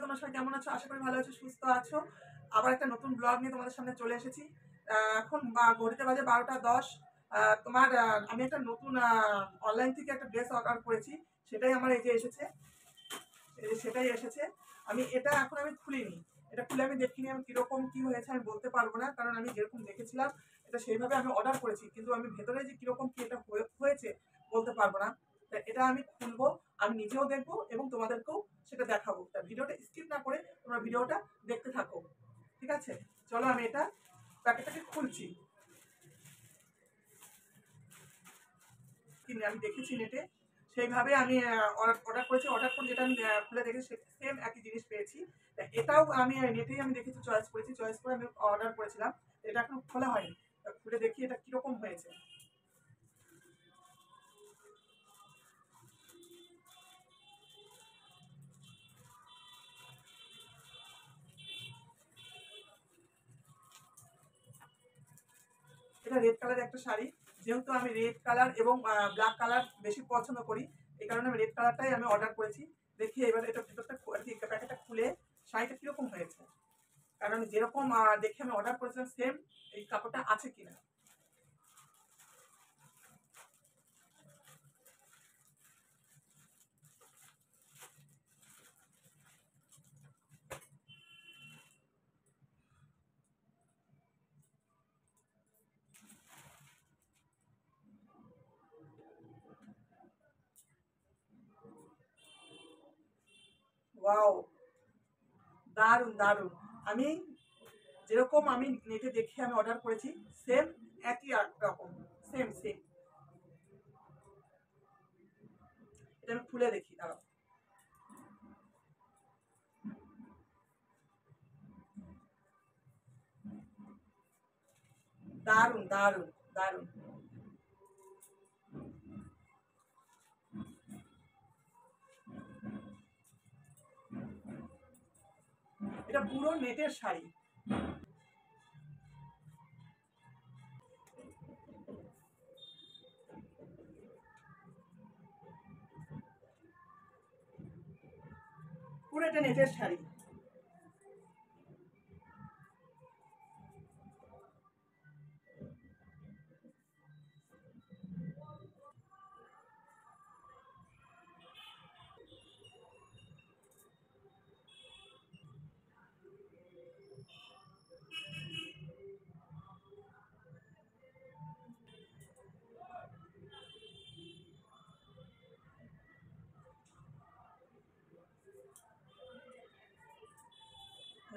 তোমরা সবাই কেমন আছো? আশা করি ভালো আছো, সুস্থ আছো। আবার একটা নতুন ব্লগ নিয়ে তোমাদের সামনে চলে এসেছি। এখন ঘড়িতে বাজে 12টা 10। আমি একটা নতুন অনলাইন থেকে একটা ড্রেস অর্ডার করেছি। সেটাই আমার এই যে এসেছে, সেটাই এসেছে। এটা এখন আমি খুলিনি, এটা খুলে আমি দেখিনি আমি কীরকম কী হয়েছে আমি বলতে পারবো না, কারণ আমি যেরকম দেখেছিলাম এটা সেইভাবে আমি অর্ডার করেছি, কিন্তু আমি ভেতরে যে কীরকম কী এটা হয়েছে বলতে পারবো না। এটা আমি খুলবো, আমি নিজেও দেখবো এবং তোমাদেরকেও সেটা দেখাবো। তা ভিডিওটা স্কিপ না করে তোমরা ভিডিওটা দেখতে থাকো, ঠিক আছে? চলো আমি এটা প্যাকেটটাকে খুলছি। আমি দেখেছি নেটে, সেইভাবে আমি অর্ডার করেছি। অর্ডার করে যেটা আমি খুলে দেখেছি সেম একই জিনিস পেয়েছি। এটাও আমি নেটেই আমি দেখেছি, চয়েস করেছি, চয়েস করে আমি অর্ডার করেছিলাম। এটা এখন খোলা হয়নি, খুলে দেখি এটা কীরকম হয়েছে। এটা রেড কালারের একটা শাড়ি। যেহেতু আমি রেড কালার এবং ব্ল্যাক কালার বেশি পছন্দ করি, এই কারণে আমি রেড কালারটাই আমি অর্ডার করেছি। দেখি এবার এটা ভেতরটা প্যাকেটটা খুলে শাড়িটা কীরকম হয়েছে, কারণ যেরকম দেখে আমি অর্ডার করেছিলাম সেম এই কাপড়টা আছে কিনা। ওয়াও, দারুণ দারুণ। আমি যেরকম আমি নেটে দেখে আমি অর্ডার করেছি সেম একই রকম, সেম সেম। এটা আমি খুলে দেখি, দাঁড়াও। দারুণ দারুণ দারুণ। এটা পুরো নেটের শাড়ি। পুরো এটা নেটের শাড়ি।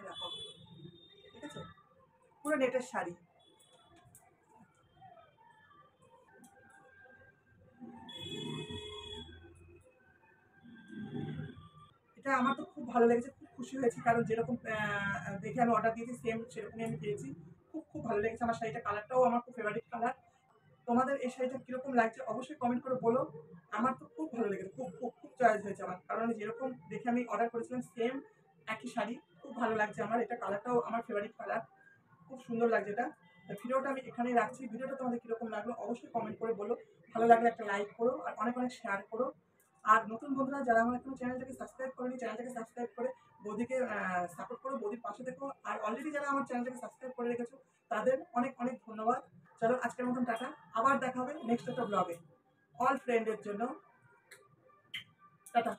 দেখো, ঠিক আছে, পুরো নেটের শাড়ি। এটা আমার তো খুব ভালো লেগেছে, খুব খুশি হয়েছি, কারণ যেরকম দেখে আমি অর্ডার দিয়েছি সেম সেরকমই আমি পেয়েছি। খুব খুব ভালো লেগেছে আমার শাড়িটা, কালারটাও আমার খুব ফেভারিট কালার। তোমাদের এই শাড়িটা কীরকম লাগছে অবশ্যই কমেন্ট করে বলো। আমার তো খুব ভালো লেগেছে, খুব খুব খুব চয়েস হয়েছে আমার, কারণ আমি যেরকম দেখে আমি অর্ডার করেছিলাম সেম একই শাড়ি। খুব ভালো লাগছে আমার, এটা কালারটাও আমার ফেভারিট কালার, খুব সুন্দর লাগছে এটা। ভিডিওটা আমি এখানেই রাখছি। ভিডিওটা তোমাদের কীরকম লাগলো অবশ্যই কমেন্ট করে বলো। ভালো লাগলে একটা লাইক করো আর অনেক অনেক শেয়ার করো। আর নতুন বন্ধুরা যারা আমার এখনো চ্যানেলটাকে সাবস্ক্রাইব করেনি, চ্যানেলটাকে সাবস্ক্রাইব করে বৌদিকে সাপোর্ট করো, বৌদির পাশে দেখো। আর অলরেডি যারা আমার চ্যানেলটাকে সাবস্ক্রাইব করে রেখেছো তাদের অনেক অনেক ধন্যবাদ। চলো আজকের মতন টাটা, আবার দেখা হবে নেক্সট একটা ব্লগে। অল ফ্রেন্ডের জন্য টাটা।